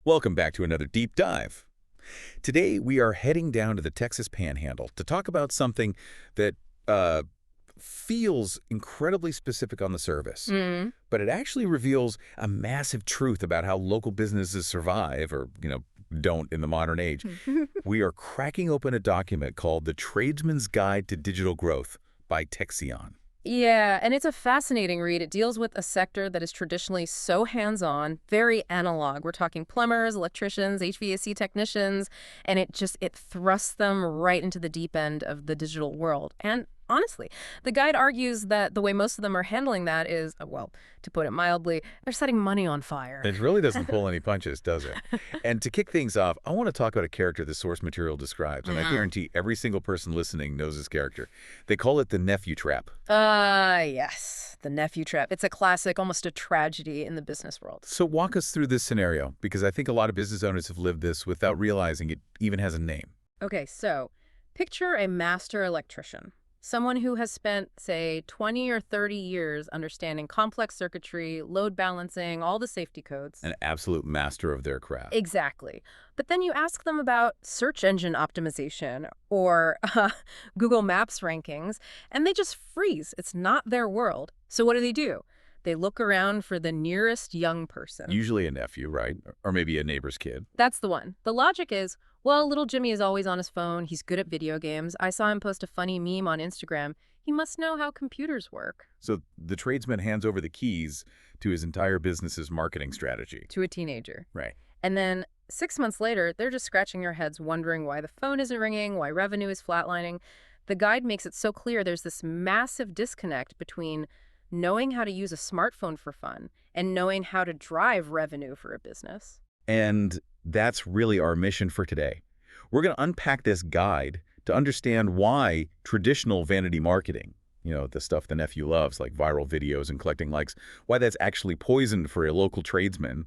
Welcome back to another deep dive. Today, we are heading down to the Texas Panhandle to talk about something that feels incredibly specific on the surface, but it actually reveals a massive truth about how local businesses survive or, don't in the modern age. We are cracking open a document called The Tradesman's Guide to Digital Growth by TEXSEON. Yeah, and it's a fascinating read. It deals with a sector that is traditionally so hands-on, very analog. We're talking plumbers, electricians, HVAC technicians, and it thrusts them right into the deep end of the digital world. And honestly, the guide argues that the way most of them are handling that is, well, to put it mildly, they're setting money on fire. It really doesn't pull any punches, does it? And to kick things off, I want to talk about a character the source material describes, and I guarantee every single person listening knows this character. They call it the Nephew Trap. Yes, the Nephew Trap. It's a classic, almost a tragedy in the business world. So walk us through this scenario, because I think a lot of business owners have lived this without realizing it even has a name. Okay, so picture a master electrician. Someone who has spent, say, 20 or 30 years understanding complex circuitry, load balancing, all the safety codes. An absolute master of their craft. Exactly. But then you ask them about search engine optimization or Google Maps rankings, and they just freeze. It's not their world. So what do? They look around for the nearest young person. Usually a nephew, right? Or maybe a neighbor's kid. That's the one. The logic is, well, little Jimmy is always on his phone. He's good at video games. I saw him post a funny meme on Instagram. He must know how computers work. So the tradesman hands over the keys to his entire business's marketing strategy. To a teenager. Right. And then 6 months later, they're just scratching their heads wondering why the phone isn't ringing, why revenue is flatlining. The guide makes it so clear there's this massive disconnect between knowing how to use a smartphone for fun and knowing how to drive revenue for a business. And that's really our mission for today. We're going to unpack this guide to understand why traditional vanity marketing, the stuff the nephew loves, like viral videos and collecting likes, why that's actually poisoned for a local tradesman.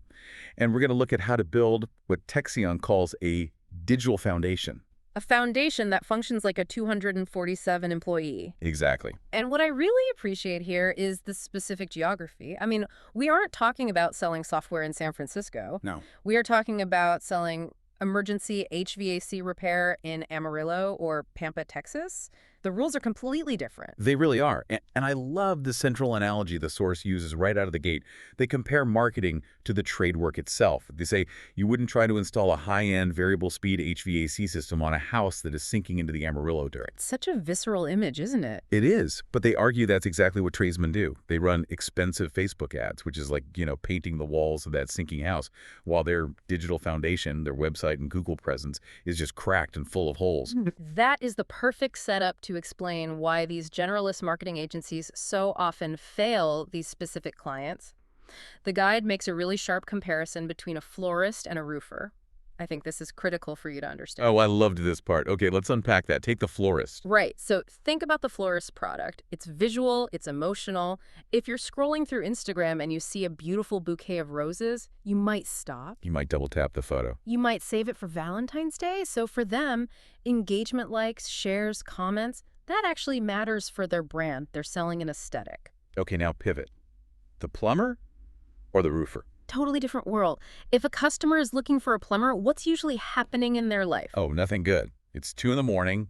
And we're going to look at how to build what TEXSEON calls a digital foundation. A foundation that functions like a 247 employee. Exactly. And what I really appreciate here is the specific geography. I mean, we aren't talking about selling software in San Francisco. No. We are talking about selling emergency HVAC repair in Amarillo or Pampa, Texas. The rules are completely different. They really are. And I love the central analogy the source uses right out of the gate. They compare marketing to the trade work itself. They say you wouldn't try to install a high-end variable speed HVAC system on a house that is sinking into the Amarillo dirt. It's such a visceral image, isn't it? It is, but they argue that's exactly what tradesmen do. They run expensive Facebook ads, which is like, painting the walls of that sinking house, while their digital foundation, their website and Google presence is just cracked and full of holes. That is the perfect setup to explain why these generalist marketing agencies so often fail these specific clients. The guide makes a really sharp comparison between a florist and a roofer. I think this is critical for you to understand. Oh, I loved this part. Okay, let's unpack that. Take the florist. Right. So think about the florist's product. It's visual, it's emotional. If you're scrolling through Instagram and you see a beautiful bouquet of roses, you might stop. You might double tap the photo. You might save it for Valentine's Day. So for them, engagement likes, shares, comments, that actually matters for their brand. They're selling an aesthetic. Okay, now pivot. The plumber or the roofer? Totally different world. If a customer is looking for a plumber, what's usually happening in their life? Oh, nothing good. It's 2 a.m.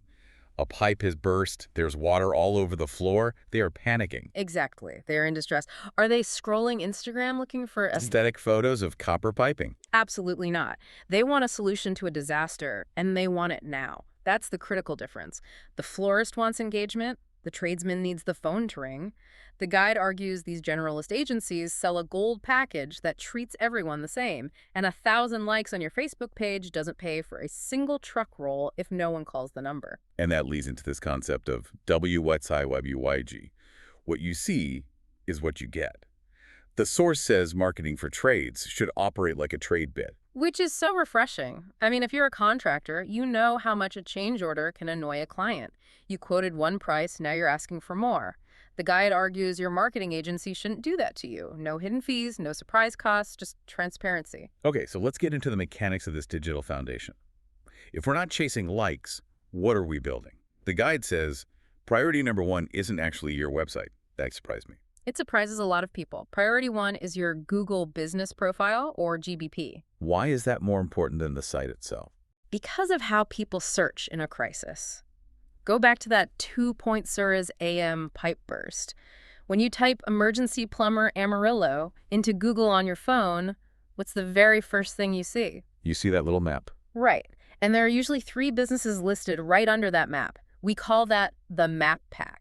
A pipe has burst. There's water all over the floor. They are panicking. Exactly. They're in distress. Are they scrolling Instagram looking for aesthetic photos of copper piping? Absolutely not. They want a solution to a disaster, and they want it now. That's the critical difference. The florist wants engagement. The tradesman needs the phone to ring. The guide argues these generalist agencies sell a gold package that treats everyone the same, and 1,000 likes on your Facebook page doesn't pay for a single truck roll if no one calls the number. And that leads into this concept of WXIWYG. What you see is what you get. The source says marketing for trades should operate like a trade bid. Which is so refreshing. I mean, if you're a contractor, you know how much a change order can annoy a client. You quoted one price, now you're asking for more. The guide argues your marketing agency shouldn't do that to you. No hidden fees, no surprise costs, just transparency. Okay, so let's get into the mechanics of this digital foundation. If we're not chasing likes, what are we building? The guide says priority number 1 isn't actually your website. That surprised me. It surprises a lot of people. Priority 1 is your Google Business Profile, or GBP. Why is that more important than the site itself? Because of how people search in a crisis. Go back to that 2 Suras AM pipe burst. When you type emergency plumber Amarillo into Google on your phone, what's the very first thing you see? You see that little map. Right. And there are usually 3 businesses listed right under that map. We call that the map pack.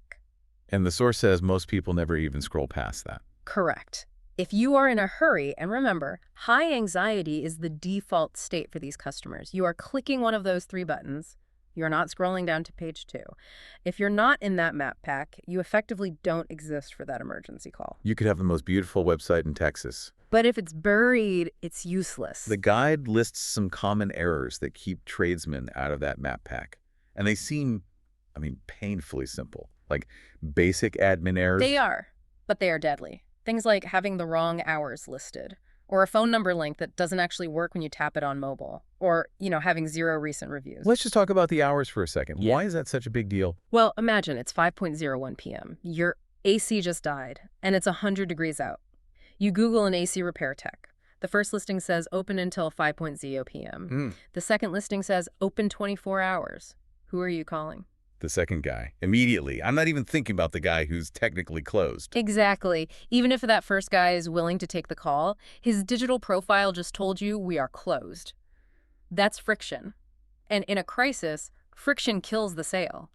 And the source says most people never even scroll past that. Correct. If you are in a hurry, and remember, high anxiety is the default state for these customers. You are clicking one of those 3 buttons. You're not scrolling down to page 2. If you're not in that map pack, you effectively don't exist for that emergency call. You could have the most beautiful website in Texas. But if it's buried, it's useless. The guide lists some common errors that keep tradesmen out of that map pack. And they seem, painfully simple. Like basic admin errors. They are, but they are deadly. Things like having the wrong hours listed, or a phone number link that doesn't actually work when you tap it on mobile, or, having 0 recent reviews. Let's just talk about the hours for a second. Yeah. Why is that such a big deal? Well, imagine it's 5:01 p.m. Your AC just died, and it's 100 degrees out. You Google an AC repair tech. The first listing says open until 5:00 p.m. The second listing says open 24 hours. Who are you calling? The second guy. Immediately. I'm not even thinking about the guy who's technically closed. Exactly. Even if that first guy is willing to take the call, his digital profile just told you we are closed. That's friction. And in a crisis, friction kills the sale.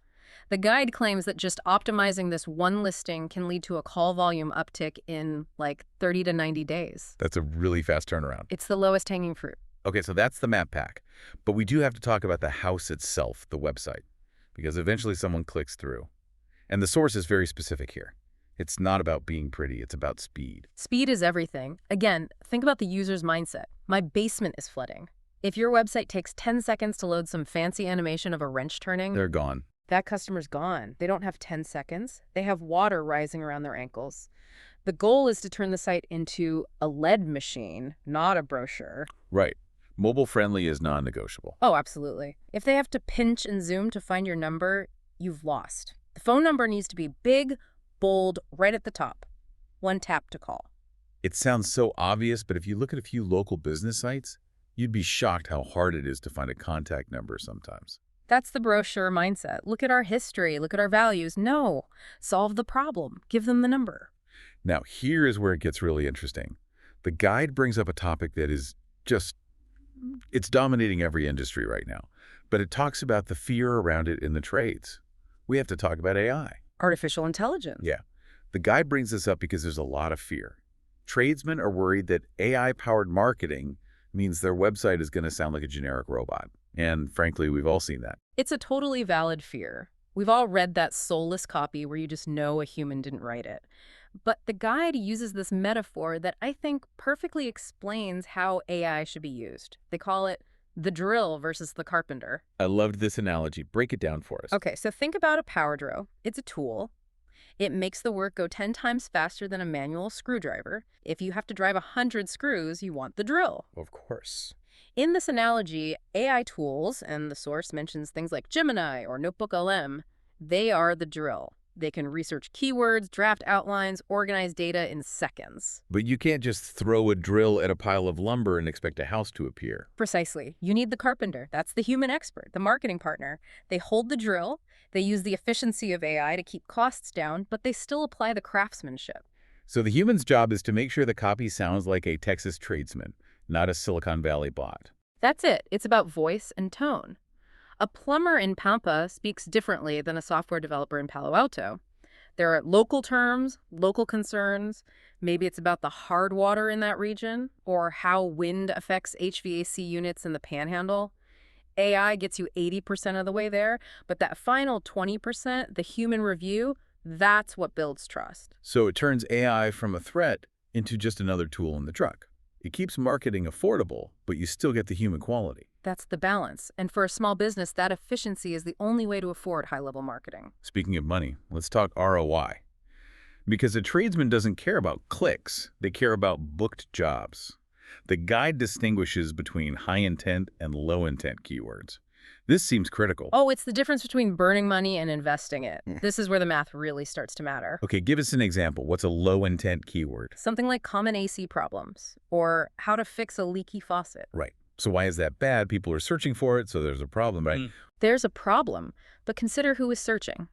The guide claims that just optimizing this one listing can lead to a call volume uptick in like 30 to 90 days. That's a really fast turnaround. It's the lowest hanging fruit. Okay, so that's the map pack. But we do have to talk about the house itself, the website, because eventually someone clicks through. And the source is very specific here. It's not about being pretty, it's about speed. Speed is everything. Again, think about the user's mindset. My basement is flooding. If your website takes 10 seconds to load some fancy animation of a wrench turning, They're gone. that customer's gone. They don't have 10 seconds. They have water rising around their ankles. The goal is to turn the site into a lead machine, not a brochure. Right. Mobile friendly is non-negotiable. Oh, absolutely. If they have to pinch and zoom to find your number, you've lost. The phone number needs to be big, bold, right at the top. One tap to call. It sounds so obvious, but if you look at a few local business sites, you'd be shocked how hard it is to find a contact number sometimes. That's the brochure mindset. Look at our history. Look at our values. No. Solve the problem. Give them the number. Now, here is where it gets really interesting. The guide brings up a topic that is it's dominating every industry right now, but it talks about the fear around it in the trades. We have to talk about AI. Artificial intelligence. Yeah. The guide brings this up because there's a lot of fear. Tradesmen are worried that AI-powered marketing means their website is going to sound like a generic robot. And frankly, we've all seen that. It's a totally valid fear. We've all read that soulless copy where you just know a human didn't write it. But the guide uses this metaphor that I think perfectly explains how AI should be used. They call it the drill versus the carpenter. I loved this analogy. Break it down for us. Okay, so think about a power drill. It's a tool. It makes the work go 10 times faster than a manual screwdriver. If you have to drive 100 screws, you want the drill. Of course. In this analogy, AI tools, and the source mentions things like Gemini or Notebook LM, they are the drill. They can research keywords, draft outlines, organize data in seconds. But you can't just throw a drill at a pile of lumber and expect a house to appear. Precisely. You need the carpenter. That's the human expert, the marketing partner. They hold the drill. They use the efficiency of AI to keep costs down, but they still apply the craftsmanship. So the human's job is to make sure the copy sounds like a Texas tradesman, not a Silicon Valley bot. That's it. It's about voice and tone. A plumber in Pampa speaks differently than a software developer in Palo Alto. There are local terms, local concerns. Maybe it's about the hard water in that region or how wind affects HVAC units in the panhandle. AI gets you 80% of the way there, but that final 20%, the human review, that's what builds trust. So it turns AI from a threat into just another tool in the truck. It keeps marketing affordable, but you still get the human quality. That's the balance. And for a small business, that efficiency is the only way to afford high-level marketing. Speaking of money, let's talk ROI. Because a tradesman doesn't care about clicks, they care about booked jobs. The guide distinguishes between high-intent and low-intent keywords. This seems critical. Oh, it's the difference between burning money and investing it. Mm. This is where the math really starts to matter. Okay, give us an example. What's a low-intent keyword? Something like common AC problems or how to fix a leaky faucet. Right. So why is that bad? People are searching for it, so there's a problem, right? There's a problem, but consider who is searching.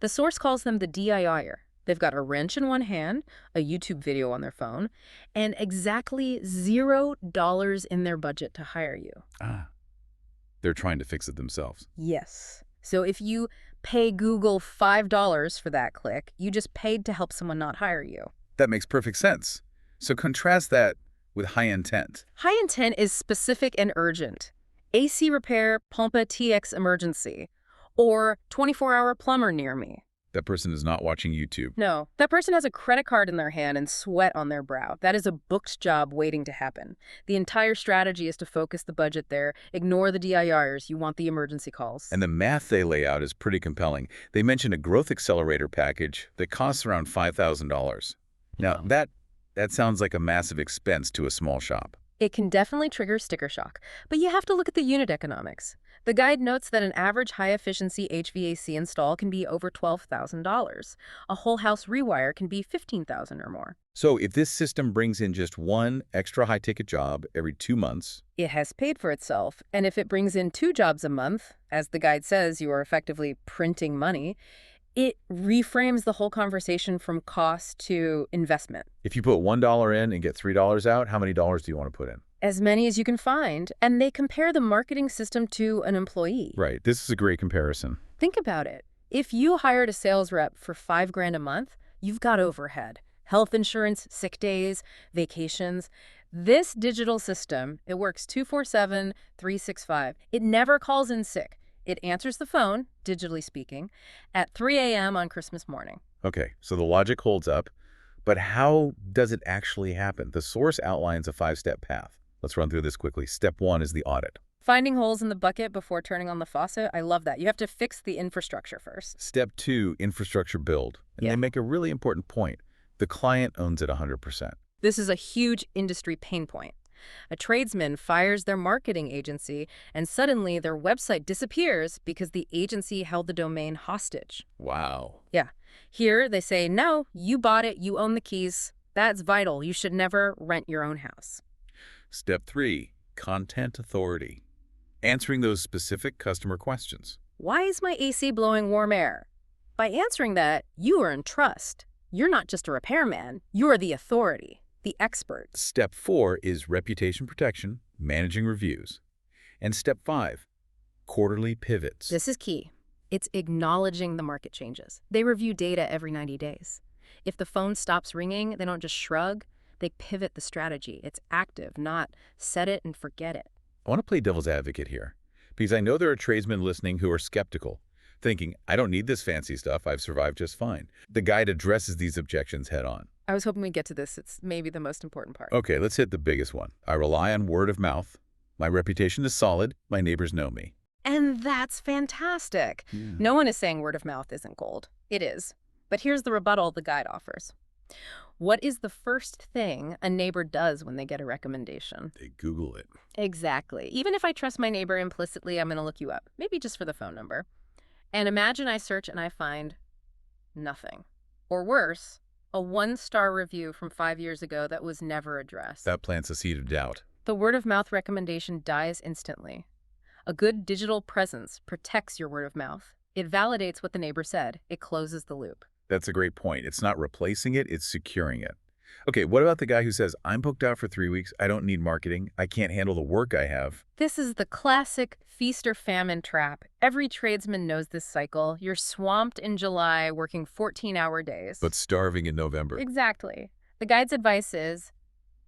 The source calls them the DIYer. They've got a wrench in one hand, a YouTube video on their phone, and exactly $0 in their budget to hire you. Ah, they're trying to fix it themselves. Yes. So if you pay Google $5 for that click, you just paid to help someone not hire you. That makes perfect sense. So contrast that with high intent. High intent is specific and urgent. AC repair, plumber TX emergency. Or 24-hour plumber near me. That person is not watching YouTube. No, that person has a credit card in their hand and sweat on their brow. That is a booked job waiting to happen. The entire strategy is to focus the budget there, ignore the DIRs, you want the emergency calls. And the math they lay out is pretty compelling. They mention a growth accelerator package that costs around $5,000. Now, that sounds like a massive expense to a small shop. It can definitely trigger sticker shock, but you have to look at the unit economics. The guide notes that an average high-efficiency HVAC install can be over $12,000. A whole house rewire can be $15,000 or more. So if this system brings in just one extra high-ticket job every 2 months, it has paid for itself, and if it brings in 2 jobs a month, as the guide says, you are effectively printing money, it reframes the whole conversation from cost to investment. if you put $1 in and get $3 out, how many dollars do you want to put in? As many as you can find, and they compare the marketing system to an employee. Right. This is a great comparison. Think about it. If you hired a sales rep for $5,000 a month, you've got overhead, health insurance, sick days, vacations. This digital system, it works 24/7, 365. It never calls in sick. It answers the phone, digitally speaking, at 3 a.m. on Christmas morning. Okay, so the logic holds up, but how does it actually happen? The source outlines a 5-step path. Let's run through this quickly. Step 1 is the audit. Finding holes in the bucket before turning on the faucet, I love that. You have to fix the infrastructure first. Step 2, infrastructure build. And they make a really important point. The client owns it 100%. This is a huge industry pain point. A tradesman fires their marketing agency, and suddenly their website disappears because the agency held the domain hostage. Wow. Yeah. Here, they say, no, you bought it, you own the keys. That's vital. You should never rent your own house. Step 3, content authority. Answering those specific customer questions. Why is my AC blowing warm air? By answering that, you are in trust. You're not just a repairman. You're the authority, the expert. Step 4 is reputation protection, managing reviews. And step 5, quarterly pivots. This is key. It's acknowledging the market changes. They review data every 90 days. If the phone stops ringing, they don't just shrug. They pivot the strategy. It's active, not set it and forget it. I want to play devil's advocate here, because I know there are tradesmen listening who are skeptical, thinking, I don't need this fancy stuff, I've survived just fine. The guide addresses these objections head on. I was hoping we'd get to this. It's maybe the most important part. Okay, let's hit the biggest one. I rely on word of mouth. My reputation is solid. My neighbors know me. And that's fantastic. No one is saying word of mouth isn't gold. It is. But here's the rebuttal the guide offers. What is the first thing a neighbor does when they get a recommendation? They Google it. Exactly. Even if I trust my neighbor implicitly, I'm going to look you up, maybe just for the phone number. And imagine I search and I find nothing. Or worse, a 1-star review from 5 years ago that was never addressed. That plants a seed of doubt. The word-of-mouth recommendation dies instantly. A good digital presence protects your word of mouth. It validates what the neighbor said. It closes the loop. That's a great point. It's not replacing it, it's securing it. Okay, what about the guy who says, I'm booked out for 3 weeks, I don't need marketing, I can't handle the work I have? This is the classic feast or famine trap. Every tradesman knows this cycle. You're swamped in July, working 14-hour days. But starving in November. Exactly. The guide's advice is,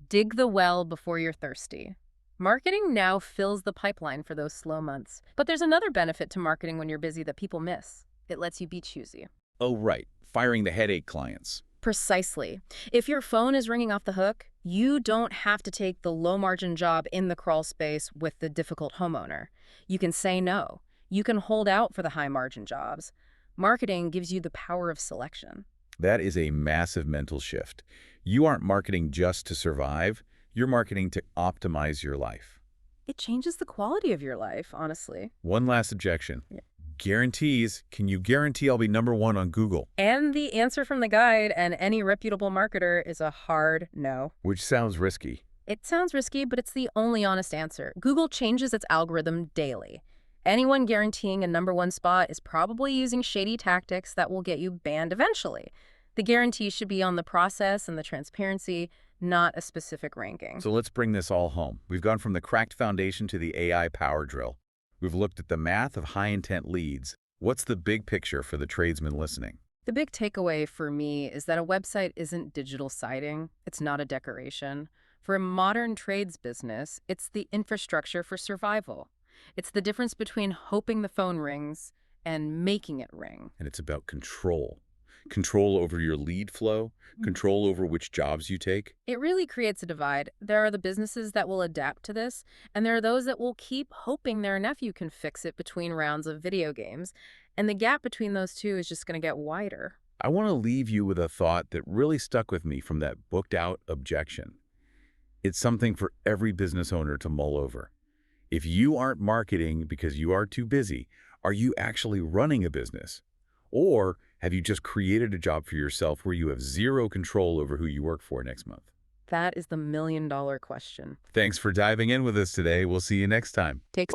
dig the well before you're thirsty. Marketing now fills the pipeline for those slow months. But there's another benefit to marketing when you're busy that people miss. It lets you be choosy. Oh, right. Firing the headache clients. Precisely. If your phone is ringing off the hook, you don't have to take the low-margin job in the crawl space with the difficult homeowner. You can say no. You can hold out for the high-margin jobs. Marketing gives you the power of selection. That is a massive mental shift. You aren't marketing just to survive. You're marketing to optimize your life. It changes the quality of your life, honestly. One last objection. Yeah. Guarantees. Can you guarantee I'll be #1 on Google? And the answer from the guide and any reputable marketer is a hard no. Which sounds risky. It sounds risky, but it's the only honest answer. Google changes its algorithm daily. Anyone guaranteeing a #1 spot is probably using shady tactics that will get you banned eventually. The guarantee should be on the process and the transparency, not a specific ranking. So let's bring this all home. We've gone from the cracked foundation to the AI power drill. We've looked at the math of high-intent leads. What's the big picture for the tradesman listening? The big takeaway for me is that a website isn't digital siding. It's not a decoration. For a modern trades business, it's the infrastructure for survival. It's the difference between hoping the phone rings and making it ring. And it's about control. Control over your lead flow, control over which jobs you take. It really creates a divide. There are the businesses that will adapt to this, and there are those that will keep hoping their nephew can fix it between rounds of video games. And the gap between those two is just going to get wider. I want to leave you with a thought that really stuck with me from that booked-out objection. It's something for every business owner to mull over. If you aren't marketing because you are too busy, are you actually running a business? Or have you just created a job for yourself where you have zero control over who you work for next month? That is the million-dollar question. Thanks for diving in with us today. We'll see you next time. Take